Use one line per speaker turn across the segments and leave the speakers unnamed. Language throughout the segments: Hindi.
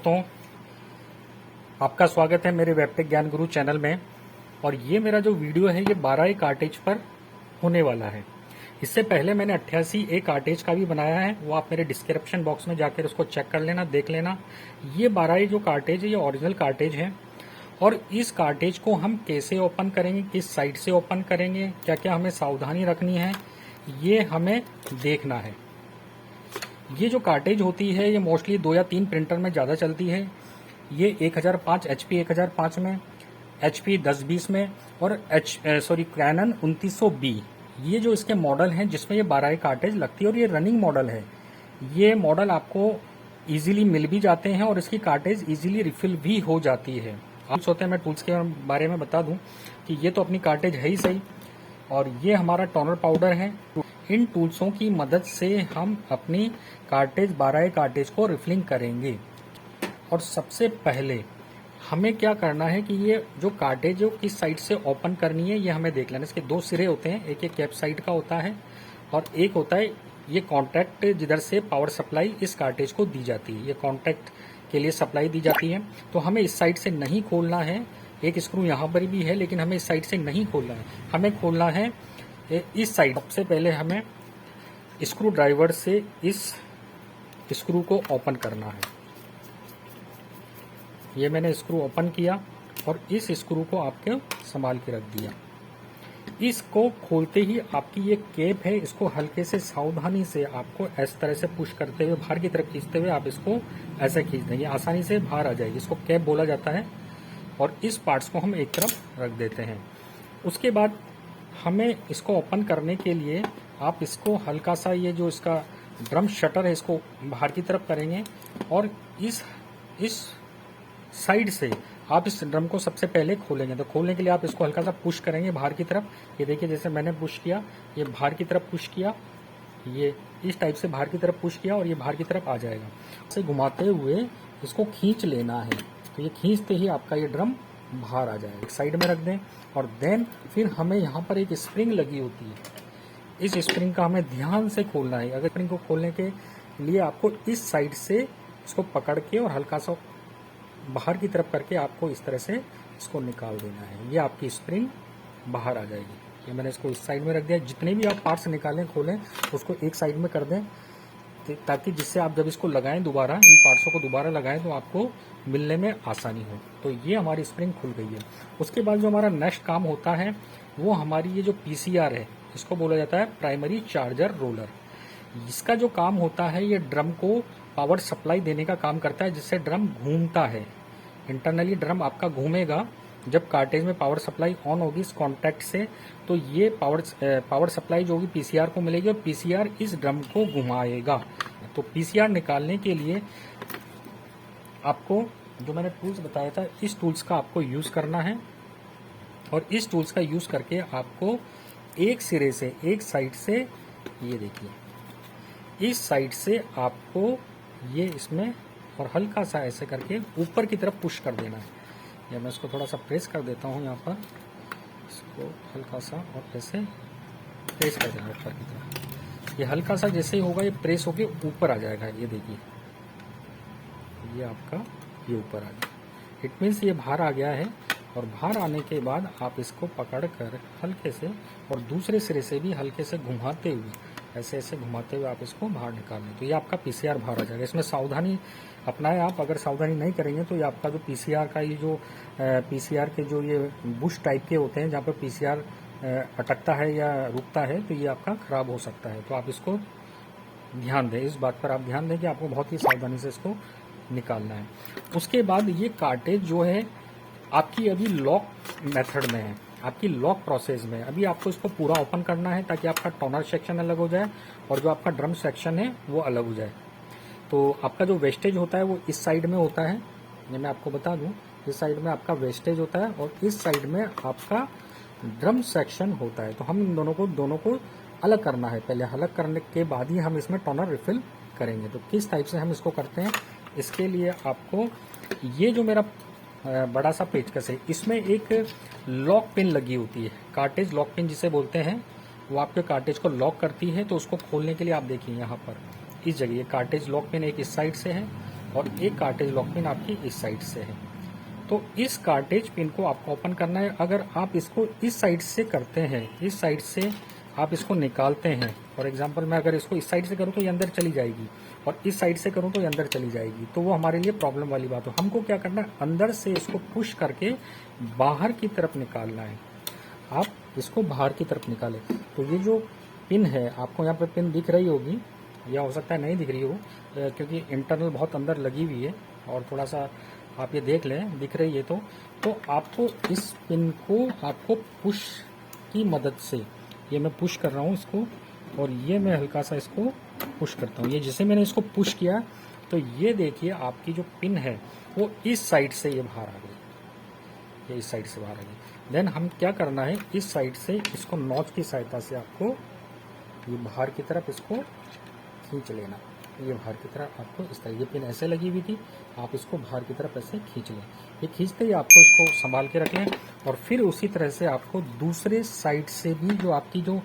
दोस्तों, आपका स्वागत है मेरे वेबटेक ज्ञान गुरु चैनल में। और ये मेरा जो वीडियो है ये 12A कार्टेज पर होने वाला है। इससे पहले मैंने 88A कार्टेज का भी बनाया है, वो आप मेरे डिस्क्रिप्शन बॉक्स में जाकर उसको चेक कर लेना, देख लेना। ये 12A जो कार्टेज है ये ओरिजिनल कार्टेज है। और इस कार्टेज को हम कैसे ओपन करेंगे, किस साइड से ओपन करेंगे, क्या क्या हमें सावधानी रखनी है, ये हमें देखना है। ये जो कार्टेज होती है ये मोस्टली 2 या 3 प्रिंटर में ज़्यादा चलती है। ये 1005 HP 1005 में, HP 1020 में और कैनन 2900B, ये जो इसके मॉडल हैं जिसमें ये 12A कार्टेज लगती है और ये रनिंग मॉडल है। ये मॉडल आपको इजीली मिल भी जाते हैं और इसकी कार्टेज इजीली रिफिल भी हो जाती है। आप सोचते हैं मैं टूल्स के बारे में बता दूं कि ये तो अपनी कार्टेज है ही सही, और ये हमारा टोनर पाउडर है। इन टूल्सों की मदद से हम अपनी कार्टेज 12A कार्टेज को रिफिलिंग करेंगे। और सबसे पहले हमें क्या करना है कि ये जो कार्टेज है किस साइड से ओपन करनी है ये हमें देख लेना। इसके 2 सिरे होते हैं, एक कैप साइड का होता है और एक होता है ये कॉन्टैक्ट जिधर से पावर सप्लाई इस कार्टेज को दी जाती है। ये कॉन्टैक्ट के लिए सप्लाई दी जाती है, तो हमें इस साइड से नहीं खोलना है। एक स्क्रू यहाँ पर भी है लेकिन हमें इस साइड से नहीं खोलना है, हमें खोलना है इस साइड। सबसे पहले हमें स्क्रू ड्राइवर से इस स्क्रू को ओपन करना है। ये मैंने स्क्रू ओपन किया और इस स्क्रू को आपके संभाल के रख दिया। इसको खोलते ही आपकी ये कैप है, इसको हल्के से सावधानी से आपको इस तरह से पुश करते हुए बाहर की तरफ खींचते हुए आप इसको ऐसे खींच देंगे, आसानी से बाहर आ जाएगी। इसको कैप बोला जाता है। और इस पार्ट्स को हम एक तरफ रख देते हैं। उसके बाद हमें इसको ओपन करने के लिए आप इसको हल्का सा, ये जो इसका ड्रम शटर है इसको बाहर की तरफ करेंगे और इस साइड से आप इस ड्रम को सबसे पहले खोलेंगे। तो खोलने के लिए आप इसको हल्का सा पुश करेंगे बाहर की तरफ। ये देखिए जैसे मैंने पुश किया, ये बाहर की तरफ पुश किया, ये इस टाइप से बाहर की तरफ पुश किया और ये बाहर की तरफ आ जाएगा। इसे घुमाते हुए इसको खींच लेना है। तो ये खींचते ही आपका ये ड्रम बाहर आ जाएगा। एक साइड में रख दें और देन फिर हमें यहाँ पर एक स्प्रिंग लगी होती है, इस स्प्रिंग का हमें ध्यान से खोलना है। अगर स्प्रिंग को खोलने के लिए आपको इस साइड से इसको पकड़ के और हल्का सा बाहर की तरफ करके आपको इस तरह से इसको निकाल देना है। ये आपकी स्प्रिंग बाहर आ जाएगी। ये मैंने इसको इस साइड में रख दिया। जितने भी आप पार्ट्स निकालें खोलें उसको एक साइड में कर दें, ताकि जिससे आप जब इसको लगाएं दोबारा, इन पार्ट्सों को दोबारा लगाएं तो आपको मिलने में आसानी हो। तो ये हमारी स्प्रिंग खुल गई है। उसके बाद जो हमारा नेक्स्ट काम होता है वो हमारी ये जो PCR है, इसको बोला जाता है प्राइमरी चार्जर रोलर। इसका जो काम होता है ये ड्रम को पावर सप्लाई देने का काम करता है, जिससे ड्रम घूमता है। इंटरनली ड्रम आपका घूमेगा जब कार्टेज में पावर सप्लाई ऑन होगी इस कॉन्टैक्ट से, तो ये पावर सप्लाई जो होगी PCR को मिलेगी और PCR इस ड्रम को घुमाएगा। तो PCR निकालने के लिए आपको जो मैंने टूल्स बताया था, इस टूल्स का आपको यूज करना है। और इस टूल्स का यूज करके आपको एक सिरे से, एक साइड से, ये देखिए इस साइड से आपको ये इसमें और हल्का सा ऐसे करके ऊपर की तरफ पुश कर देना है। या मैं इसको थोड़ा सा प्रेस कर देता हूँ यहाँ पर, इसको हल्का सा और ऐसे प्रेस कर देना ऊपर की तरफ। ये हल्का सा जैसे ही होगा ये प्रेस होके ऊपर आ जाएगा। ये देखिए ये आपका ये ऊपर आ गया, इट मीन्स ये बाहर आ गया है। और बाहर आने के बाद आप इसको पकड़ कर हल्के से और दूसरे सिरे से भी हल्के से घुमाते हुए, ऐसे ऐसे घुमाते हुए आप इसको बाहर निकाल लें। तो ये आपका PCR बाहर आ जाएगा। इसमें सावधानी अपनाएं आप। अगर सावधानी नहीं करेंगे तो ये आपका जो PCR का ये जो PCR के जो ये बुश टाइप के होते हैं जहाँ पर PCR अटकता है या रुकता है, तो ये आपका खराब हो सकता है। तो आप इसको ध्यान दें, इस बात पर आप ध्यान दें कि आपको बहुत ही सावधानी से इसको निकालना है। उसके बाद ये कार्टेज जो है आपकी अभी लॉक मेथड में है, आपकी लॉक प्रोसेस में। अभी आपको इसको पूरा ओपन करना है ताकि आपका टोनर सेक्शन अलग हो जाए और जो आपका ड्रम सेक्शन है वो अलग हो जाए। तो आपका जो वेस्टेज होता है वो इस साइड में होता है। ये मैं आपको बता दूं, इस साइड में आपका वेस्टेज होता है और इस साइड में आपका ड्रम सेक्शन होता है। तो हम इन दोनों को अलग करना है। पहले अलग करने के बाद ही हम इसमें टोनर रिफिल करेंगे। तो किस टाइप से हम इसको करते हैं, इसके लिए आपको ये जो मेरा बड़ा सा पेचकस है, इसमें एक लॉक पिन लगी होती है, कार्टेज लॉक पिन जिसे बोलते हैं। वो आपके कार्टेज को लॉक करती है। तो उसको खोलने के लिए आप देखिए यहाँ पर इस जगह ये कार्टेज लॉक पिन एक इस साइड से है और एक कार्टेज लॉक पिन आपकी इस साइड से है। तो इस कार्टेज पिन को आपको ओपन करना है। अगर आप इसको इस साइड से करते हैं, इस साइड से आप इसको निकालते हैं, फॉर एग्जांपल मैं अगर इसको इस साइड से करूँ तो ये अंदर चली जाएगी, और इस साइड से करूँ तो ये अंदर चली जाएगी, तो वो हमारे लिए प्रॉब्लम वाली बात हो। हमको क्या करना है, अंदर से इसको पुश करके बाहर की तरफ निकालना है। आप इसको बाहर की तरफ निकालें। तो ये जो पिन है, आपको यहाँ पे पिन दिख रही होगी, या हो सकता है नहीं दिख रही हो, क्योंकि इंटरनल बहुत अंदर लगी हुई है, और थोड़ा सा आप ये देख लें, दिख रही है तो आपको इस पिन को आपको पुश की मदद से, ये मैं पुश कर रहा हूँ इसको, और ये मैं हल्का सा इसको पुश करता हूँ। ये जैसे मैंने इसको पुश किया तो ये देखिए आपकी जो पिन है वो इस साइड से ये बाहर आ गई, ये इस साइड से बाहर आ गई। देन हम क्या करना है, इस साइड से इसको नॉच की सहायता से आपको ये बाहर की तरफ इसको खींच लेना। ये बाहर की तरफ आपको इस तरह, ये पिन ऐसे लगी हुई थी, आप इसको बाहर की तरफ ऐसे खींच लें। ये खींचते ही आपको इसको संभाल के रख लें, और फिर उसी तरह से आपको दूसरे साइड से भी जो आपकी जो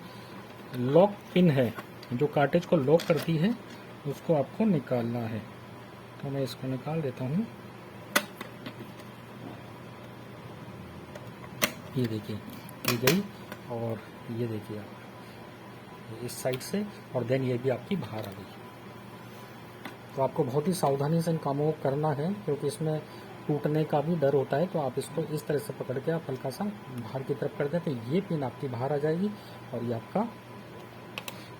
लॉक पिन है, जो कार्टेज को लॉक करती है, उसको आपको निकालना है। तो मैं इसको निकाल देता हूँ। ये देखिए ये गई, और ये देखिए आप इस साइड से, और देन ये भी आपकी बाहर आ गई। तो आपको बहुत ही सावधानी से इन कामों को करना है, क्योंकि इसमें टूटने का भी डर होता है। तो आप इसको इस तरह से पकड़ के आप हल्का सा बाहर की तरफ कर दें, तो ये पिन आपकी बाहर आ जाएगी, और ये आपका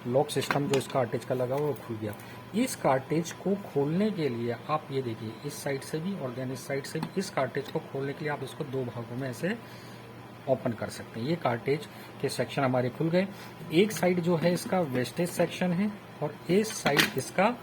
लॉक सिस्टम जो इस कार्टेज का लगा हुआ वो खुल गया। इस कार्टेज को खोलने के लिए आप ये देखिए, इस साइड से भी और देन इस साइड से भी, इस कार्टेज को खोलने के लिए आप इसको दो भागों में ऐसे ओपन कर सकते हैं। ये कार्टेज के सेक्शन हमारे खुल गए। एक साइड जो है इसका वेस्टेज सेक्शन है, और एक साइड इसका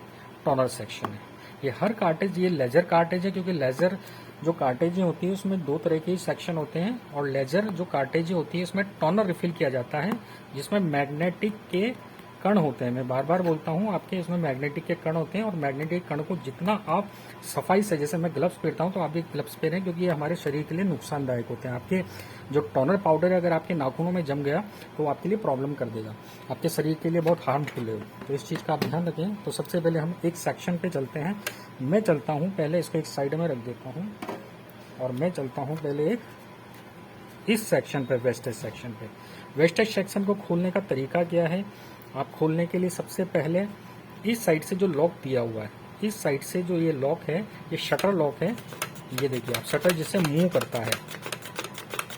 टॉनर सेक्शन है। ये हर कार्टेज, ये लेजर कार्टेज है, क्योंकि लेजर जो कार्टेजें होती है उसमें दो तरह के सेक्शन होते हैं, और लेजर जो कार्टेजें होती है इसमें टॉनर रिफिल किया जाता है, जिसमें मैग्नेटिक के कण होते हैं। मैं बार बार बोलता हूँ, आपके इसमें मैग्नेटिक के कण होते हैं, और मैग्नेटिक कण को जितना आप सफाई से, जैसे मैं ग्लव्स पहनता हूँ तो आप भी ग्लव्स पहनें, क्योंकि ये हमारे शरीर के लिए नुकसानदायक होते हैं। आपके जो टोनर पाउडर है, अगर आपके नाखूनों में जम गया तो आपके लिए प्रॉब्लम कर देगा, आपके शरीर के लिए बहुत हार्मफुल है। तो इस चीज़ का आप ध्यान रखें। तो सबसे पहले हम एक सेक्शन पे चलते हैं। मैं चलता हूँ पहले, इसको एक साइड में रख देता हूँ, और मैं चलता हूँ पहले एक इस सेक्शन पे, वेस्टेज सेक्शन पे। वेस्टेज सेक्शन को खोलने का तरीका क्या है, आप खोलने के लिए सबसे पहले इस साइड से जो लॉक दिया हुआ है, इस साइड से जो ये लॉक है, ये शटर लॉक है। ये देखिए आप, शटर जिससे मूव करता है,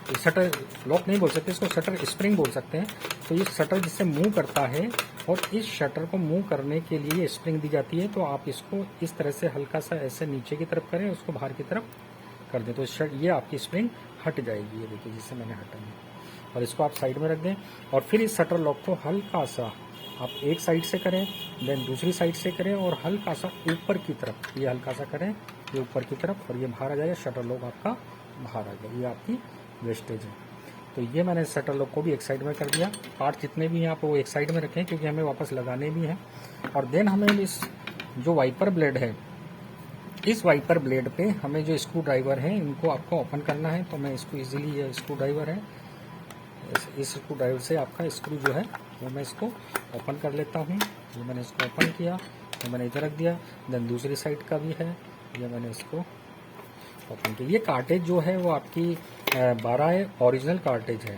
ये शटर लॉक नहीं बोल सकते, इसको शटर स्प्रिंग बोल सकते हैं। तो ये शटर जिससे मूव करता है, और इस शटर को मूव करने के लिए स्प्रिंग दी जाती है। तो आप इसको इस तरह से हल्का सा ऐसे नीचे की तरफ करें, उसको बाहर की तरफ कर दें, तो ये आपकी स्प्रिंग हट जाएगी। ये देखिए जिससे मैंने हटाई, और इसको आप साइड में रख दें। और फिर इस शटर लॉक को हल्का सा आप एक साइड से करें, देन दूसरी साइड से करें, और हल्का सा ऊपर की तरफ, ये हल्का सा करें, ये ऊपर की तरफ, और ये बाहर आ जाएगा, शटर लॉक आपका बाहर आ गया। ये आपकी वेस्टेज है। तो ये मैंने शटर लॉक को भी एक साइड में कर दिया। पार्ट जितने भी हैं आप वो एक साइड में रखें, क्योंकि हमें वापस लगाने भी हैं। और देन हमें इस जो वाइपर ब्लेड है, इस वाइपर ब्लेड पे हमें जो स्क्रू ड्राइवर है, इनको आपको ओपन करना है। तो मैं इसको इजीली, ये स्क्रू ड्राइवर है, इस स्क्रू ड्राइवर से आपका स्क्रू जो है वो मैं इसको ओपन कर लेता हूँ। ये मैंने इसको ओपन किया, ये मैंने इधर रख दिया। देन दूसरी साइड का भी है, ये मैंने इसको ओपन किया। ये कार्टेज जो है वो आपकी 12 ओरिजिनल कार्टेज है,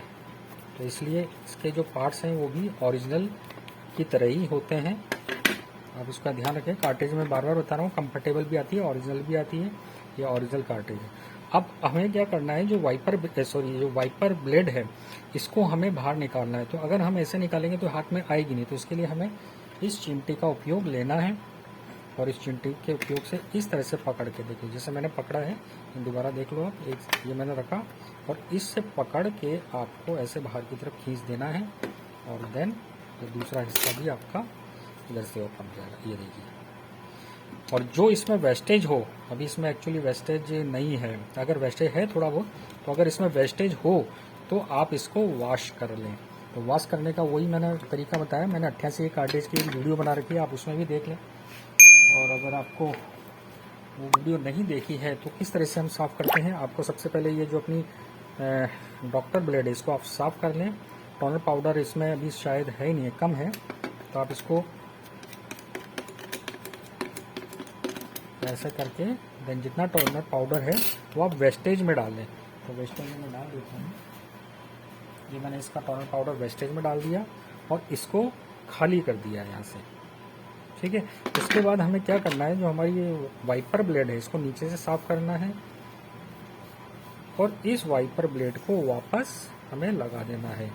तो इसलिए इसके जो पार्ट्स हैं वो भी ओरिजिनल की तरह ही होते हैं। आप इसका ध्यान रखें। कार्टेज में बार बार बता रहा हूँ, कंफर्टेबल भी आती है, ओरिजिनल भी आती है। ये ओरिजिनल कार्टेज है। अब हमें क्या करना है, जो वाइपर ब्लेड है, इसको हमें बाहर निकालना है। तो अगर हम ऐसे निकालेंगे तो हाथ में आएगी नहीं, तो इसके लिए हमें इस चिमटी का उपयोग लेना है, और इस चिमटी के उपयोग से इस तरह से पकड़ के, देखिए जैसे मैंने पकड़ा है, दोबारा देख लो आप, एक ये मैंने रखा, और इससे पकड़ के आपको ऐसे बाहर की तरफ खींच देना है, और देन ये दूसरा हिस्सा भी आपका इधर से ओपन हो जाएगा। ये देखिए। और जो इसमें वेस्टेज हो, अभी इसमें एक्चुअली वेस्टेज नहीं है, अगर वेस्टेज है थोड़ा बहुत, तो अगर इसमें वेस्टेज हो तो आप इसको वॉश कर लें। तो वॉश करने का वही मैंने तरीका बताया। मैंने 88 कार्टेज की एक वीडियो बना रखी है, आप उसमें भी देख लें। और अगर आपको वो वीडियो नहीं देखी है तो किस तरह से हम साफ़ करते हैं, आपको सबसे पहले ये जो अपनी डॉक्टर ब्लेड है, इसको आप साफ़ कर लें। टोनर पाउडर इसमें अभी शायद है ही नहीं है, कम है, तो आप इसको ऐसे करके देन जितना टोनर पाउडर है वो आप वेस्टेज में डाल दें। तो वेस्टेज में डाल देता हूँ। ये मैंने इसका टोनर पाउडर वेस्टेज में डाल दिया और इसको खाली कर दिया यहाँ से, ठीक है। इसके बाद हमें क्या करना है, जो हमारी ये वाइपर ब्लेड है इसको नीचे से साफ करना है और इस वाइपर ब्लेड को वापस हमें लगा देना है।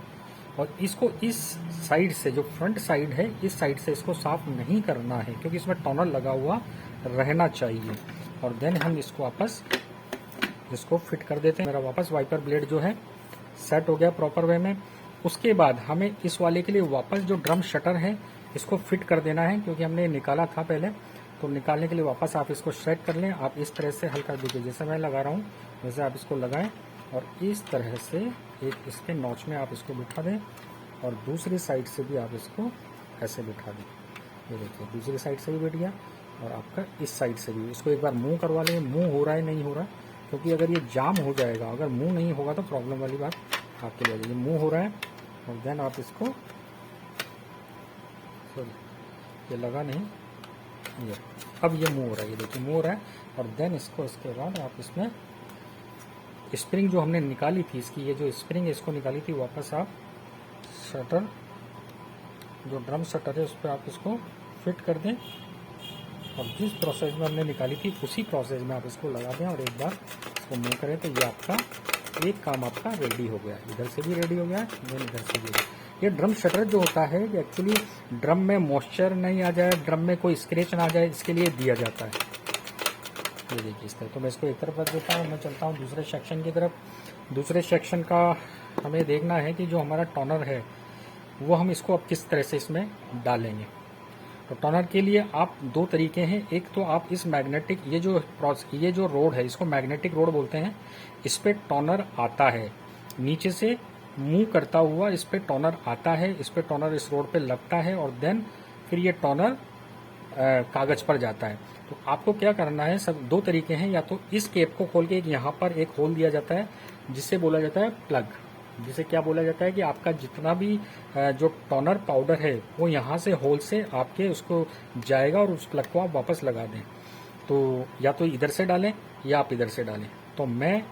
और इसको इस साइड से, जो फ्रंट साइड है, इस साइड से इसको साफ नहीं करना है क्योंकि इसमें टोनर लगा हुआ रहना चाहिए। और देन हम इसको वापस इसको फिट कर देते हैं। मेरा वापस वाइपर ब्लेड जो है सेट हो गया प्रॉपर वे में। उसके बाद हमें इस वाले के लिए वापस जो ड्रम शटर है इसको फिट कर देना है क्योंकि हमने निकाला था पहले। तो निकालने के लिए वापस आप इसको सेट कर लें। आप इस तरह से हल्का देखिए, जैसे मैं लगा रहा हूँ वैसे आप इसको लगाएं और इस तरह से एक इसके नॉच में आप इसको बिठा दें और दूसरी साइड से भी आप इसको ऐसे बिठा दें। ये देखिए दूसरी साइड से भी बैठ गया और आपका इस साइड से भी। इसको एक बार मूव करवा लें, मूव हो रहा है नहीं हो रहा, क्योंकि अगर ये जाम हो जाएगा, अगर मूव नहीं होगा तो प्रॉब्लम वाली बात आपके लिए आ जाएगी। मूव हो रहा है और देन आप इसको, सॉरी ये लगा नहीं, ये अब ये मूव हो रहा है, ये देखिए मूव हो रहा है। और देन इसको, इसके बाद आप इसमें स्प्रिंग जो हमने निकाली थी इसकी, ये जो स्प्रिंग है इसको निकाली थी, वापस आप शटर, जो ड्रम शटर है उस पर आप इसको फिट कर दें और जिस प्रोसेस में हमने निकाली थी उसी प्रोसेस में आप इसको लगा दें और एक बार इसको मूव करें तो ये आपका एक काम आपका रेडी हो गया। इधर से भी रेडी हो गया, देन इधर से भी। ये ड्रम शटर जो होता है ये एक्चुअली ड्रम में मॉइस्चर नहीं आ जाए, ड्रम में कोई स्क्रैच ना आ जाए, इसके लिए दिया जाता है। ये देखिए इस तरह। तो मैं इसको एक तरफ रख देता हूँ, मैं चलता हूँ दूसरे सेक्शन की तरफ। दूसरे सेक्शन का हमें देखना है कि जो हमारा टोनर है वो हम इसको अब किस तरह से इसमें डालेंगे। तो टोनर के लिए आप दो तरीके हैं। एक तो आप इस मैग्नेटिक, ये जो रोड है इसको मैग्नेटिक रोड बोलते हैं, इस पे टोनर आता है, नीचे से मूव करता हुआ इस पे टोनर आता है, इस पे टोनर इस रोड पे लगता है और देन फिर ये टोनर कागज पर जाता है। तो आपको क्या करना है, सब दो तरीके हैं। या तो इस केप को खोल के यहाँ पर एक होल दिया जाता है जिससे बोला जाता है प्लग, जिसे क्या बोला जाता है कि आपका जितना भी जो टोनर पाउडर है वो यहाँ से होल से आपके उसको जाएगा और उस प्लग को आप वापस लगा दें। तो या तो इधर से डालें या आप इधर से डालें। तो मैं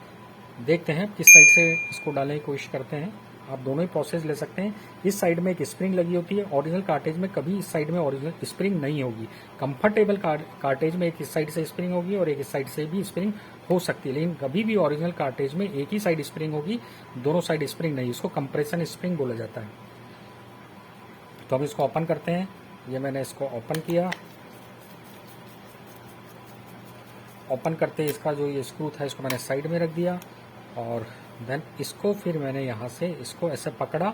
देखते हैं किस साइड से इसको डालने की कोशिश करते हैं। आप दोनों ही प्रोसेस ले सकते हैं। इस साइड में एक स्प्रिंग लगी होती है, ओरिजिनल कार्टेज में कभी इस साइड में ओरिजिनल स्प्रिंग नहीं होगी। कंफर्टेबल कार्टेज में एक इस साइड से स्प्रिंग होगी और एक इस साइड से भी स्प्रिंग हो सकती है, लेकिन कभी भी ओरिजिनल कार्टेज में एक ही साइड स्प्रिंग होगी, दोनों साइड स्प्रिंग नहीं। इसको कंप्रेशन स्प्रिंग बोला जाता है। तो अब इसको ओपन करते हैं। ये मैंने इसको ओपन किया। ओपन करते ही इसका जो ये स्क्रू था इसको मैंने साइड में रख दिया और देन इसको फिर मैंने यहाँ से इसको ऐसे पकड़ा,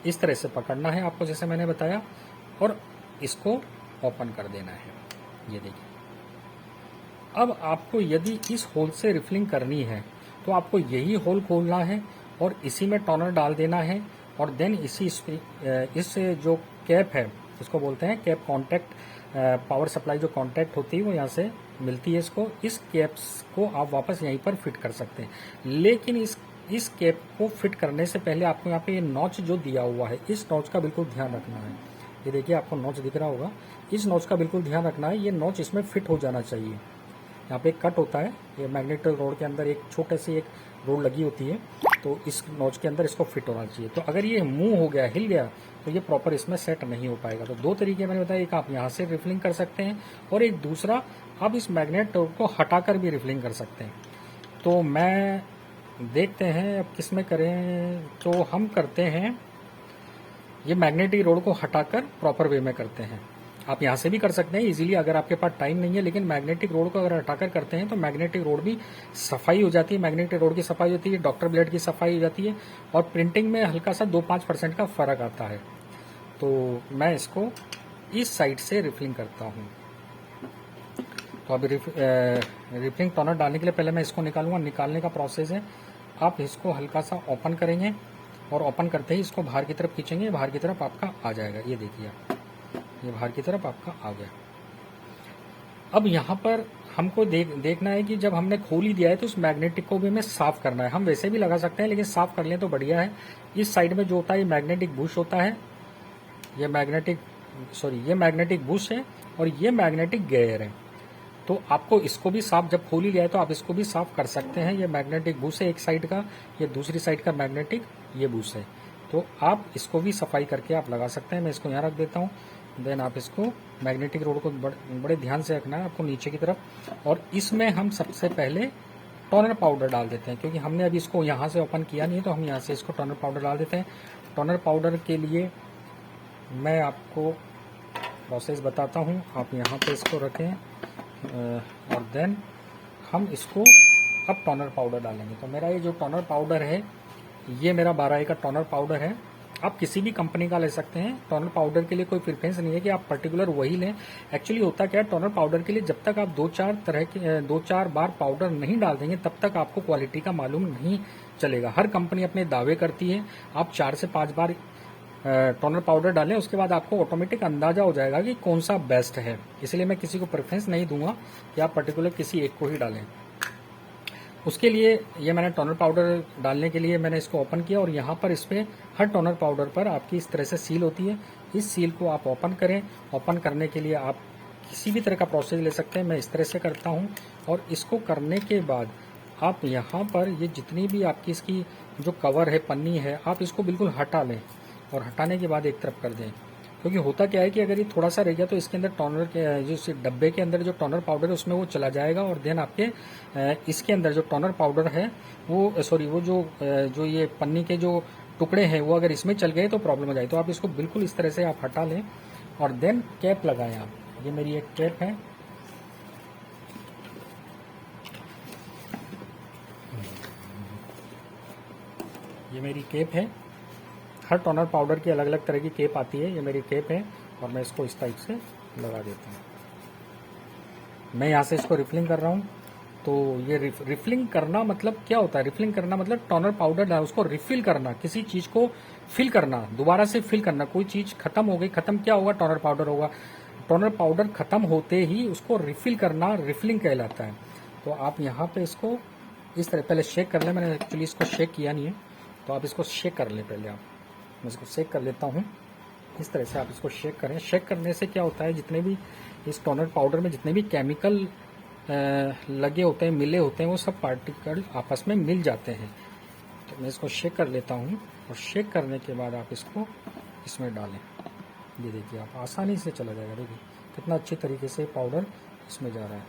इस तरह से पकड़ना है आपको जैसे मैंने बताया, और इसको ओपन कर देना है। ये देखिए। अब आपको यदि इस होल से रिफिलिंग करनी है तो आपको यही होल खोलना है और इसी में टोनर डाल देना है और देन इस जो कैप है इसको बोलते हैं कैप कॉन्टैक्ट, पावर सप्लाई जो कॉन्टैक्ट होती है वो यहाँ से मिलती है इसको। इस कैप्स को आप वापस यहीं पर फिट कर सकते हैं, लेकिन इस कैप को फिट करने से पहले आपको यहाँ पे ये नॉच जो दिया हुआ है, इस नॉच का बिल्कुल ध्यान रखना है। ये देखिए आपको नॉच दिख रहा होगा, इस नॉच का बिल्कुल ध्यान रखना है। ये नॉच इसमें फिट हो जाना चाहिए। यहाँ पे एक कट होता है, ये मैग्नेटिक रोड के अंदर एक छोटे से एक रोड लगी होती है, तो इस नॉच के अंदर इसको फिट होना चाहिए। तो अगर ये मूव हो गया, हिल गया, तो ये प्रॉपर इसमें सेट नहीं हो पाएगा। तो दो तरीके मैंने बताया, एक आप यहाँ से रिफिलिंग कर सकते हैं और एक दूसरा आप इस मैग्नेट को हटाकर भी रिफिलिंग कर सकते हैं। तो मैं देखते हैं अब किस में करें। तो हम करते हैं ये मैग्नेटिक रोड को हटाकर प्रॉपर वे में करते हैं। आप यहाँ से भी कर सकते हैं इजीली अगर आपके पास टाइम नहीं है, लेकिन मैग्नेटिक रोड को अगर हटाकर करते हैं तो मैग्नेटिक रोड भी सफाई हो जाती है। मैग्नेटिक रोड की सफाई होती है, डॉक्टर ब्लेड की सफाई हो जाती है और प्रिंटिंग में हल्का सा 2-5% का फ़र्क आता है। तो मैं इसको इस साइड से रिफिलिंग करता हूँ। तो अभी रिफिलिंग टोनर डालने के लिए पहले मैं इसको निकालूंगा। निकालने का प्रोसेस है, आप इसको हल्का सा ओपन करेंगे और ओपन करते ही इसको बाहर की तरफ खींचेंगे, बाहर की तरफ आपका आ जाएगा। ये देखिए आप, ये बाहर की तरफ आपका आ गया। अब यहाँ पर हमको देखना है कि जब हमने खोल ही दिया है तो उस मैग्नेटिक को भी हमें साफ करना है। हम वैसे भी लगा सकते हैं, लेकिन साफ कर लें तो बढ़िया है। इस साइड में जो होता है ये मैग्नेटिक बुश होता है, ये मैग्नेटिक बुश है और ये मैग्नेटिक गेयर है। तो आपको इसको भी साफ, जब खोल ही लिया है तो आप इसको भी साफ कर सकते हैं। ये मैग्नेटिक बूस है एक साइड का, ये दूसरी साइड का मैग्नेटिक ये बूस है, तो आप इसको भी सफाई करके आप लगा सकते हैं। मैं इसको यहाँ रख देता हूँ। देन आप इसको मैग्नेटिक रोड को बड़े ध्यान से रखना है आपको नीचे की तरफ। और इसमें हम सबसे पहले टोनर पाउडर डाल देते हैं, क्योंकि हमने अभी इसको यहाँ से ओपन किया नहीं है, तो हम यहाँ से इसको टोनर पाउडर डाल देते हैं। टोनर पाउडर के लिए मैं आपको प्रोसेस बताता हूँ। आप यहाँ पे इसको रखें और देन हम इसको अब टोनर पाउडर डालेंगे। तो मेरा ये जो टोनर पाउडर है, ये मेरा 12A का टोनर पाउडर है। आप किसी भी कंपनी का ले सकते हैं। टोनर पाउडर के लिए कोई प्रेफरेंस नहीं है कि आप पर्टिकुलर वही लें। एक्चुअली होता क्या है, टोनर पाउडर के लिए जब तक आप 2-4 बार पाउडर नहीं डाल देंगे तब तक आपको क्वालिटी का मालूम नहीं चलेगा। हर कंपनी अपने दावे करती है। आप 4 से 5 बार टोनर पाउडर डालें, उसके बाद आपको ऑटोमेटिक अंदाजा हो जाएगा कि कौन सा बेस्ट है। इसलिए मैं किसी को प्रेफरेंस नहीं दूंगा कि आप पर्टिकुलर किसी एक को ही डालें। उसके लिए ये मैंने टोनर पाउडर डालने के लिए मैंने इसको ओपन किया, और यहाँ पर इस पर हर टोनर पाउडर पर आपकी इस तरह से सील होती है। इस सील को आप ओपन करें। ओपन करने के लिए आप किसी भी तरह का प्रोसेस ले सकते हैं। मैं इस तरह से करता हूँ। और इसको करने के बाद आप यहाँ पर ये जितनी भी आपकी इसकी जो कवर है, पन्नी है, आप इसको बिल्कुल हटा लें। और हटाने के बाद एक तरफ कर दें, क्योंकि होता क्या है कि अगर ये थोड़ा सा रह गया तो इसके अंदर टोनर के जो डब्बे के अंदर जो टोनर पाउडर है उसमें वो चला जाएगा। और देन आपके इसके अंदर जो टोनर पाउडर है वो जो ये पन्नी के जो टुकड़े हैं वो अगर इसमें चल गए तो प्रॉब्लम हो जाए। तो आप इसको बिल्कुल इस तरह से आप हटा लें और देन कैप लगाएं आप। ये मेरी एक कैप है। ये मेरी कैप है। हर टोनर पाउडर की अलग अलग तरह की कैप आती है। ये मेरी कैप है और मैं इसको इस टाइप से लगा देता हूँ। मैं यहाँ से इसको रिफिलिंग कर रहा हूँ। तो ये रिफिलिंग करना मतलब क्या होता है? रिफिलिंग करना मतलब टोनर पाउडर डाल उसको रिफिल करना, किसी चीज को फिल करना, दोबारा से फिल करना। कोई चीज खत्म हो गई, खत्म क्या होगा? टोनर पाउडर होगा। टोनर पाउडर खत्म होते ही उसको रिफिल करना रिफिलिंग कहलाता है। तो आप यहाँ पे इसको इस तरह पहले शेक कर लें। मैंने एक्चुअली इसको शेक किया नहीं है, तो आप इसको शेक कर लें पहले। आप मैं इसको शेक कर लेता हूँ। इस तरह से आप इसको शेक करें। शेक करने से क्या होता है, जितने भी इस टोनर पाउडर में जितने भी केमिकल लगे होते हैं, मिले होते हैं, वो सब पार्टिकल आपस में मिल जाते हैं। तो मैं इसको शेक कर लेता हूँ। और शेक करने के बाद आप इसको इसमें डालें। ये देखिए, आप आसानी से चला जाएगा। देखिए कितना अच्छे तरीके से पाउडर इसमें जा रहा है।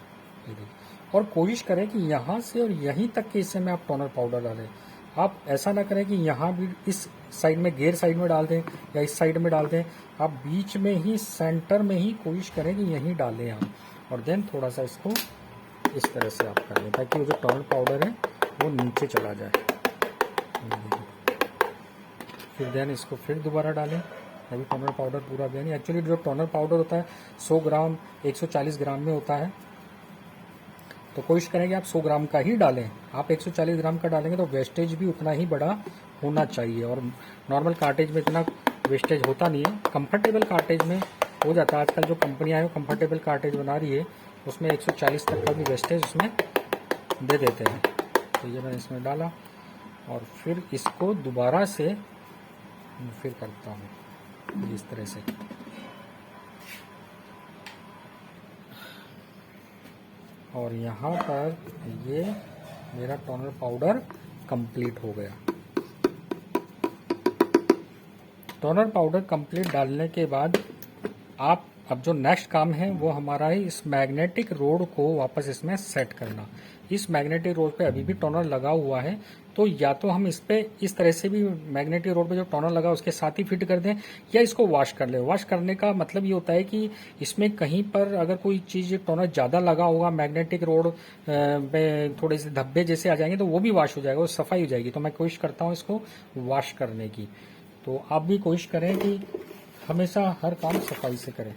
ये देखिए। और कोशिश करें कि यहाँ से और यहीं तक के हिस्से में आप टोनर पाउडर डालें। आप ऐसा ना करें कि यहाँ भी इस साइड में, गेयर साइड में डाल दें या इस साइड में डाल दें। आप बीच में ही, सेंटर में ही कोशिश करें कि यहीं डालें आप। और देन थोड़ा सा इसको इस तरह से आप कर लें ताकि वो जो टोनर पाउडर है वो नीचे चला जाए। फिर देन इसको फिर दोबारा डालें। अभी टोनर पाउडर पूरा गया नहीं। एक्चुअली जो टोनर पाउडर होता है 100 ग्राम 140 ग्राम में होता है। तो कोशिश करें कि आप 100 ग्राम का ही डालें। आप 140 ग्राम का डालेंगे तो वेस्टेज भी उतना ही बड़ा होना चाहिए। और नॉर्मल कार्टेज में इतना वेस्टेज होता नहीं है। कंफर्टेबल कार्टेज में हो जाता है। आजकल जो कंपनियां हैं वो कंफर्टेबल कार्टेज बना रही है, उसमें 140 तक का भी वेस्टेज उसमें दे देते हैं। तो ये मैंने इसमें डाला और फिर इसको दोबारा से फिर करता हूँ इस तरह से। और यहाँ पर ये मेरा टोनर पाउडर कंप्लीट हो गया। टोनर पाउडर कंप्लीट डालने के बाद आप अब जो नेक्स्ट काम है वो हमारा है इस मैग्नेटिक रोड को वापस इसमें सेट करना। इस मैग्नेटिक रोड पे अभी भी टोनर लगा हुआ है, तो या तो हम इस पे इस तरह से भी मैग्नेटिक रोड पे जो टोनर लगा उसके साथ ही फिट कर दें, या इसको वॉश कर लें। वॉश करने का मतलब ये होता है कि इसमें कहीं पर अगर कोई चीज़ टोनर ज़्यादा लगा होगा, मैग्नेटिक रोड में थोड़े से धब्बे जैसे आ जाएंगे तो वो भी वॉश हो जाएगा, वो सफाई हो जाएगी। तो मैं कोशिश करता हूँ इसको वॉश करने की। तो आप भी कोशिश करें कि हमेशा हर काम सफाई से करें।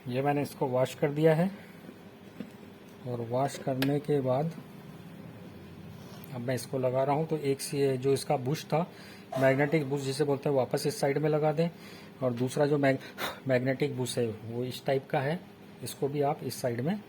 ये मैंने इसको वॉश कर दिया है। और वॉश करने के बाद अब मैं इसको लगा रहा हूँ। तो एक से जो इसका बुश था, मैग्नेटिक बुश जिसे बोलते हैं, वापस इस साइड में लगा दें। और दूसरा जो मैग्नेटिक बुश है वो इस टाइप का है, इसको भी आप इस साइड में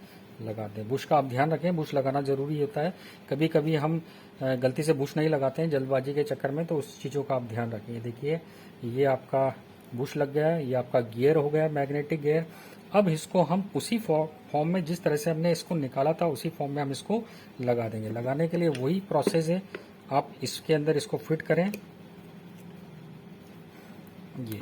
लगा दें। बुश का आप ध्यान रखें, बुश लगाना ज़रूरी होता है। कभी कभी हम गलती से बुश नहीं लगाते हैं जल्दबाजी के चक्कर में, तो उस चीज़ों का आप ध्यान रखें। देखिए ये आपका बुश लग गया है, ये आपका गियर हो गया मैग्नेटिक गियर। अब इसको हम उसी फॉर्म में जिस तरह से हमने इसको निकाला था उसी फॉर्म में हम इसको लगा देंगे। लगाने के लिए वही प्रोसेस है, आप इसके अंदर इसको फिट करें। ये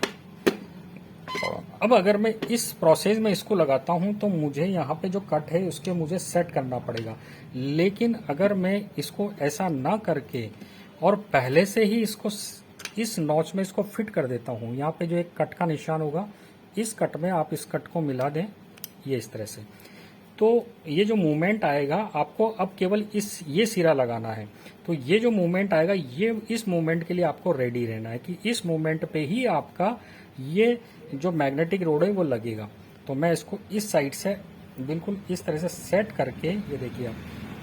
अब अगर मैं इस प्रोसेस में इसको लगाता हूं तो मुझे यहाँ पे जो कट है उसके मुझे सेट करना पड़ेगा। लेकिन अगर मैं इसको ऐसा ना करके और पहले से ही इसको इस नॉच में इसको फिट कर देता हूँ, यहाँ पे जो एक कट का निशान होगा, इस कट में आप इस कट को मिला दें ये इस तरह से, तो ये जो मूवमेंट आएगा आपको अब केवल ये सिरा लगाना है। तो ये जो मूवमेंट आएगा, ये इस मूवमेंट के लिए आपको रेडी रहना है कि इस मूवमेंट पे ही आपका ये जो मैग्नेटिक रोड है वो लगेगा। तो मैं इसको इस साइड से बिल्कुल इस तरह से सेट करके, ये देखिए आप,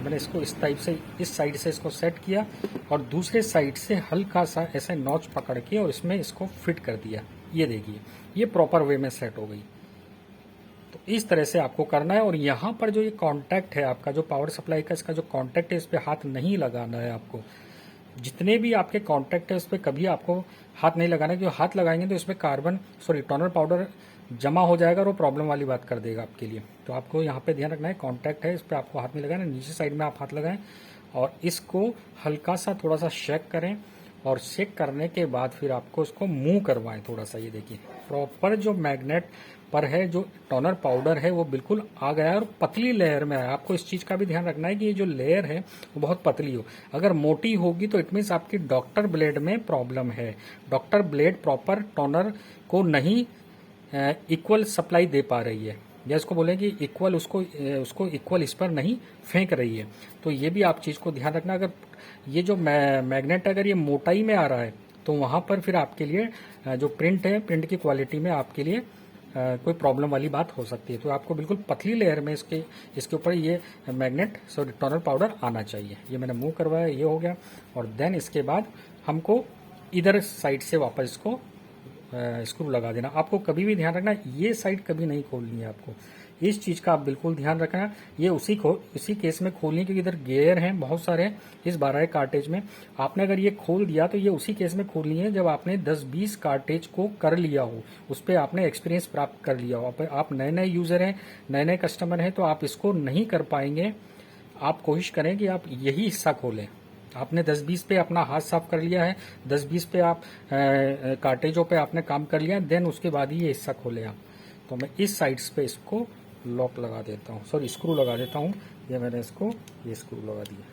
मैंने इसको इस टाइप से इस साइड से इसको सेट किया और दूसरे साइड से हल्का सा ऐसे नॉच पकड़ के और इसमें इसको फिट कर दिया। ये देखिए ये प्रॉपर वे में सेट हो गई। तो इस तरह से आपको करना है। और यहाँ पर जो ये कांटेक्ट है आपका, जो पावर सप्लाई का इसका जो कांटेक्ट है, इस पे हाथ नहीं लगाना है आपको। जितने भी आपके कांटेक्ट है उस पर कभी आपको हाथ नहीं लगाना है, क्योंकि हाथ लगाएंगे तो इसमें टोनर पाउडर जमा हो जाएगा और वो प्रॉब्लम वाली बात कर देगा आपके लिए। तो आपको यहाँ पे ध्यान रखना है, कांटेक्ट है इस पर आपको हाथ नहीं लगाना, नीचे साइड में आप हाथ लगाएं और इसको हल्का सा थोड़ा सा शेक करें। और शेक करने के बाद फिर आपको इसको मूव करवाएं थोड़ा सा। ये देखिए प्रॉपर जो मैग्नेट पर है जो टोनर पाउडर है वो बिल्कुल आ गया है और पतली लेयर में आया। आपको इस चीज का भी ध्यान रखना है कि ये जो लेयर है वो बहुत पतली हो। अगर मोटी होगी तो इट मीन्स आपकी डॉक्टर ब्लेड में प्रॉब्लम है। डॉक्टर ब्लेड प्रॉपर टोनर को नहीं इक्वल सप्लाई दे पा रही है, या इसको बोले कि इक्वल उसको इक्वल इस पर नहीं फेंक रही है। तो ये भी आप चीज को ध्यान रखना। अगर ये जो मैग्नेट अगर ये मोटाई में आ रहा है तो वहां पर फिर आपके लिए जो प्रिंट है, प्रिंट की क्वालिटी में आपके लिए कोई प्रॉब्लम वाली बात हो सकती है। तो आपको बिल्कुल पतली लेयर में इसके ऊपर ये टोनर पाउडर आना चाहिए। ये मैंने मूव करवाया, ये हो गया। और देन इसके बाद हमको इधर साइड से वापस इसको स्क्रू लगा देना। आपको कभी भी ध्यान रखना ये साइड कभी नहीं खोलनी है आपको, इस चीज का आप बिल्कुल ध्यान रखना। ये उसी केस में खोलनी है क्योंकि इधर गियर हैं बहुत सारे इस 12 कार्टेज में। आपने अगर ये खोल दिया तो ये उसी केस में खोलनी है जब आपने 10-20 कार्टेज को कर लिया हो, उस पर आपने एक्सपीरियंस प्राप्त कर लिया हो। आप नए नए यूजर हैं, नए नए कस्टमर हैं, तो आप इसको नहीं कर पाएंगे। आप कोशिश करें कि आप यही हिस्सा खोलें। आपने 10-20 पे अपना हाथ साफ कर लिया है, 10-20 पे आप कार्टेजों पे आपने काम कर लिया, देन उसके बाद ही ये हिस्सा खोले आप। तो मैं इस साइड्स पे इसको लॉक लगा देता हूँ, सॉरी स्क्रू लगा देता हूँ। ये मैंने इसको ये स्क्रू लगा दिया,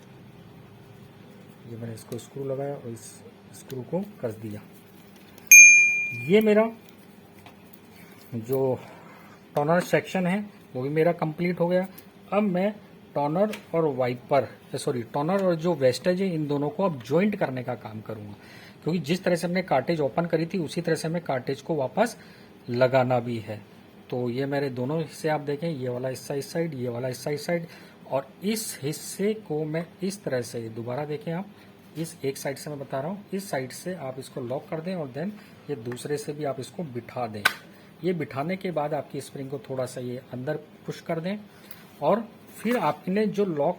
ये मैंने इसको स्क्रू लगाया और इस स्क्रू को कस दिया। ये मेरा जो टोनर सेक्शन है वो भी मेरा कंप्लीट हो गया। अब मैं टोनर और वाइपर टोनर और जो वेस्टेज है इन दोनों को अब ज्वाइंट करने का काम करूंगा, क्योंकि जिस तरह से हमने कार्टेज ओपन करी थी उसी तरह से हमें कार्टेज को वापस लगाना भी है। तो ये मेरे दोनों हिस्से आप देखें, ये वाला हिस्सा इस साइड, ये वाला हिस्सा इस साइड, और इस हिस्से को मैं इस तरह से दोबारा देखें आप, इस एक साइड से मैं बता रहा हूँ, इस साइड से आप इसको लॉक कर दें और देन ये दूसरे से भी आप इसको बिठा दें। ये बिठाने के बाद आपकी स्प्रिंग को थोड़ा सा ये अंदर पुश कर दें और फिर आपने जो लॉक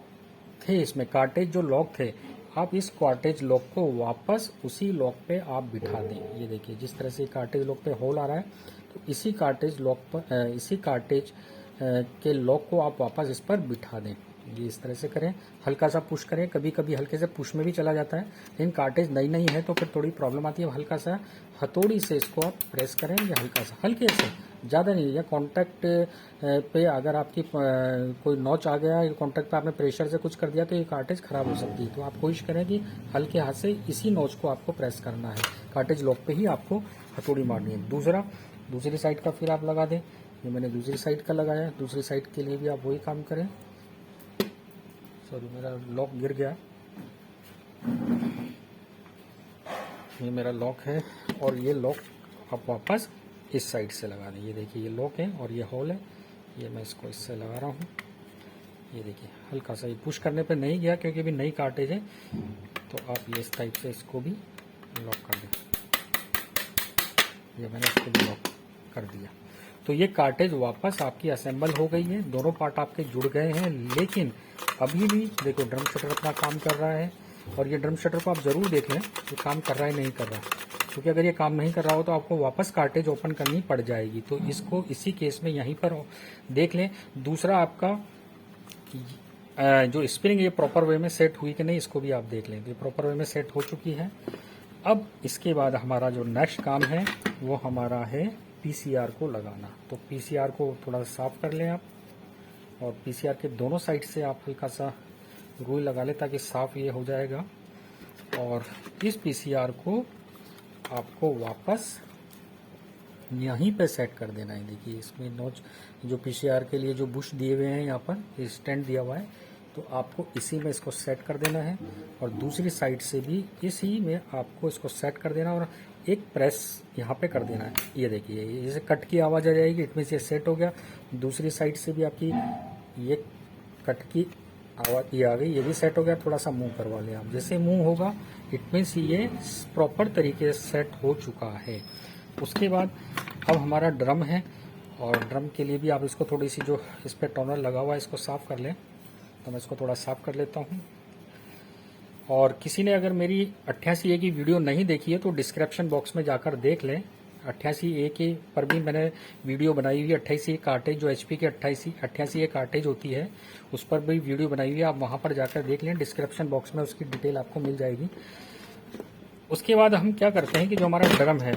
थे इसमें कार्टेज जो लॉक थे, आप इस कार्टेज लॉक को वापस उसी लॉक पे आप बिठा दें। ये देखिए जिस तरह से कार्टेज लॉक पे होल आ रहा है, तो इसी कार्टेज लॉक पर इसी कार्टेज के लॉक को आप वापस इस पर बिठा दें। ये इस तरह से करें, हल्का सा पुश करें, कभी कभी हल्के से पुश में भी चला जाता है, लेकिन कार्टेज नई नई है तो फिर थोड़ी प्रॉब्लम आती है। हल्का सा हथौड़ी से इसको आप प्रेस करें, या हल्का सा हल्के से, ज़्यादा नहीं, या कॉन्टैक्ट पे अगर आपकी कोई नॉच आ गया या कॉन्टैक्ट पे आपने प्रेशर से कुछ कर दिया तो ये कार्टेज खराब हो सकती है। तो आप कोशिश करें कि हल्के हाथ से इसी नॉच को आपको प्रेस करना है, कार्टेज लॉक पे ही आपको हथौड़ी मारनी है। दूसरी साइड का फिर आप लगा दें। ये मैंने दूसरी साइड का लगाया, दूसरी साइड के लिए भी आप वही काम करें। सॉरी मेरा लॉक गिर गया, ये मेरा लॉक है और ये लॉक आप वापस इस साइड से लगा दें। ये देखिए ये लॉक है और ये होल है, ये मैं इसको इससे लगा रहा हूँ। ये देखिए हल्का सा, ये पुश करने पे नहीं गया क्योंकि अभी नई कार्टेज है, तो आप ये इस टाइप से इसको भी लॉक कर दें। ये मैंने इसको भी लॉक कर दिया। तो ये कार्टेज वापस आपकी असेंबल हो गई है, दोनों पार्ट आपके जुड़ गए हैं। लेकिन अभी भी देखो ड्रम शटर अपना काम कर रहा है, और ये ड्रम शटर को आप जरूर देख लें कि काम कर रहा है नहीं कर रहा, क्योंकि अगर ये काम नहीं कर रहा हो तो आपको वापस कार्टेज ओपन करनी पड़ जाएगी। तो इसको इसी केस में यहीं पर देख लें। दूसरा आपका जो स्प्रिंग ये प्रॉपर वे में सेट हुई कि नहीं, इसको भी आप देख लें। तो ये प्रॉपर वे में सेट हो चुकी है। अब इसके बाद हमारा जो नेक्स्ट काम है वो हमारा है पीसीआर को लगाना। तो पीसीआर को थोड़ा साफ कर लें आप, और पीसीआर के दोनों साइड से आप हल्का सा रुई लगा लें ताकि साफ ये हो जाएगा। और इस पीसीआर को आपको वापस यहीं पे सेट कर देना है। देखिए इसमें नोच जो पीसीआर के लिए जो बुश दिए हुए हैं, यहाँ पर स्टैंड दिया हुआ है, तो आपको इसी में इसको सेट कर देना है। और दूसरी साइड से भी इसी में आपको इसको सेट कर देना, और एक प्रेस यहाँ पे कर देना है। ये देखिए जैसे कट की आवाज़ आ जाएगी, इट मीन्स ये सेट हो गया। दूसरी साइड से भी आपकी ये कट की आवाज़ ये आ गई, ये भी सेट हो गया। थोड़ा सा मूव करवा लें आप, जैसे मूव होगा इट मीन्स ये प्रॉपर तरीके से सेट हो चुका है। उसके बाद अब हमारा ड्रम है, और ड्रम के लिए भी आप इसको थोड़ी सी जो इस पर टोनर लगा हुआ है इसको साफ़ कर लें। तो मैं इसको थोड़ा साफ़ कर लेता हूँ। और किसी ने अगर मेरी 88A की वीडियो नहीं देखी है तो डिस्क्रिप्शन बॉक्स में जाकर देख लें। 88A के पर भी मैंने वीडियो बनाई हुई है। 88A कार्टेज जो HP के 88A कार्टेज होती है उस पर भी वीडियो बनाई हुई है, आप वहाँ पर जाकर देख लें। डिस्क्रिप्शन बॉक्स में उसकी डिटेल आपको मिल जाएगी। उसके बाद हम क्या करते हैं कि जो हमारा ड्रम है,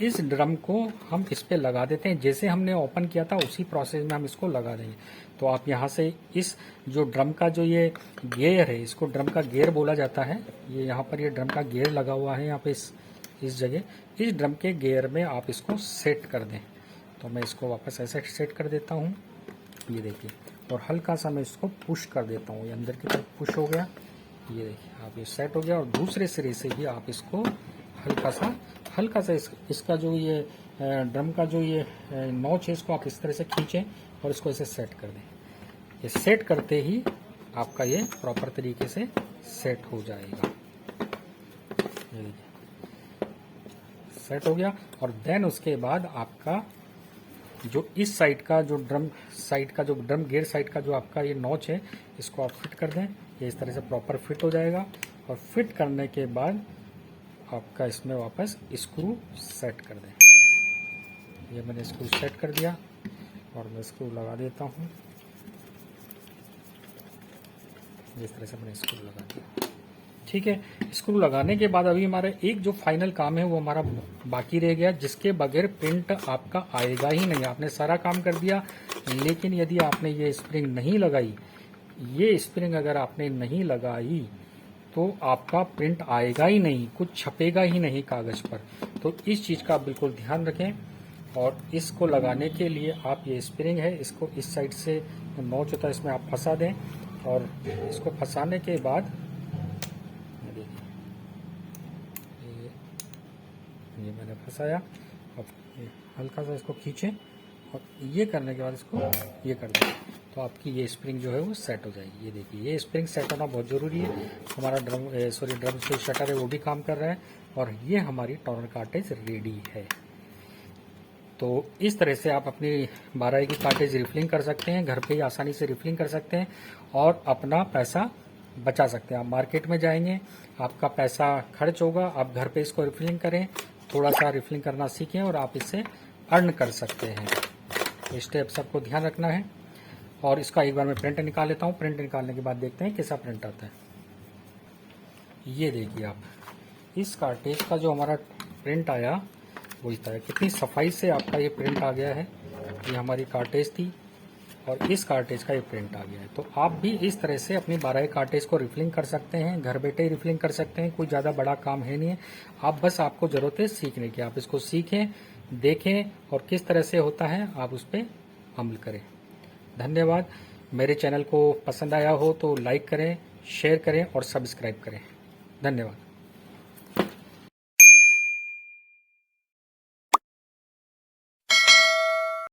इस ड्रम को हम इस पे लगा देते हैं। जैसे हमने ओपन किया था उसी प्रोसेस में हम इसको लगा देंगे। तो आप यहाँ से इस जो ड्रम का जो ये गियर है, इसको ड्रम का गियर बोला जाता है। ये यहाँ पर ये ड्रम का गियर लगा हुआ है यहाँ पे इस जगह। इस ड्रम के गियर में आप इसको सेट कर दें। तो मैं इसको वापस ऐसे सेट कर देता हूँ, ये देखिए। और हल्का सा मैं इसको पुश कर देता हूँ, ये अंदर की तरफ पुश हो गया। ये देखिए आप ये सेट हो गया। और दूसरे सिरे से भी आप इसको हल्का सा इसका जो ये ड्रम का जो ये नॉच है इसको आप इस तरह से खींचें और इसको ऐसे सेट कर दें। ये सेट करते ही आपका ये प्रॉपर तरीके से सेट हो जाएगा। ये देखिए सेट हो गया। और देन उसके बाद आपका जो इस साइड का जो ड्रम साइड का जो ड्रम गियर साइड का जो आपका ये नॉच है, इसको आप फिट कर दें। ये इस तरह से प्रॉपर फिट हो जाएगा। और फिट करने के बाद आपका इसमें वापस स्क्रू सेट कर दें। ये मैंने स्क्रू सेट कर दिया, और मैं स्क्रू लगा देता हूँ। जिस तरह से मैंने स्क्रू लगा दिया, ठीक है। स्क्रू लगाने के बाद अभी हमारा एक जो फाइनल काम है वो हमारा बाकी रह गया, जिसके बगैर प्रिंट आपका आएगा ही नहीं। आपने सारा काम कर दिया, लेकिन यदि आपने ये स्प्रिंग नहीं लगाई, ये स्प्रिंग अगर आपने नहीं लगाई तो आपका प्रिंट आएगा ही नहीं, कुछ छपेगा ही नहीं कागज पर। तो इस चीज़ का आप बिल्कुल ध्यान रखें। और इसको लगाने के लिए आप ये स्प्रिंग है, इसको इस साइड से नॉच होता है इसमें आप फंसा दें। और इसको फंसाने के बाद ये मैंने फंसाया। अब हल्का सा इसको खींचें, और ये करने के बाद इसको ये कर दें, तो आपकी ये स्प्रिंग जो है वो सेट हो जाएगी। ये देखिए ये स्प्रिंग सेट होना बहुत ज़रूरी है। हमारा ड्रम जो शटर है वो भी काम कर रहा है, और ये हमारी टॉर्नर कार्टेज रेडी है। तो इस तरह से आप अपनी 12A की कार्टेज रिफिलिंग कर सकते हैं, घर पे ही आसानी से रिफिलिंग कर सकते हैं, और अपना पैसा बचा सकते हैं। आप मार्केट में जाएंगे, आपका पैसा खर्च होगा, आप घर पे इसको रिफिलिंग करें, थोड़ा सा रिफिलिंग करना सीखें, और आप इससे अर्न कर सकते हैं। तो स्टेप सबको ध्यान रखना है। और इसका एक बार मैं प्रिंट निकाल लेता हूँ। प्रिंट निकालने के बाद देखते हैं कैसा प्रिंट आता है। ये देखिए आप, इस कार्टेज का जो हमारा प्रिंट आया वो इस तरह, कितनी सफाई से आपका ये प्रिंट आ गया है। ये हमारी कार्टेज थी, और इस कार्टेज का ये प्रिंट आ गया है। तो आप भी इस तरह से अपनी 12A कार्टेज को रिफिलिंग कर सकते हैं, घर बैठे ही रिफिलिंग कर सकते हैं। कोई ज़्यादा बड़ा काम है नहीं है। आप बस आपको ज़रूरत है सीखने की। आप इसको सीखें, देखें, और किस तरह से होता है आप उस पर अमल करें। धन्यवाद। मेरे चैनल को पसंद आया हो तो लाइक करें, शेयर करें और सब्सक्राइब करें। धन्यवाद।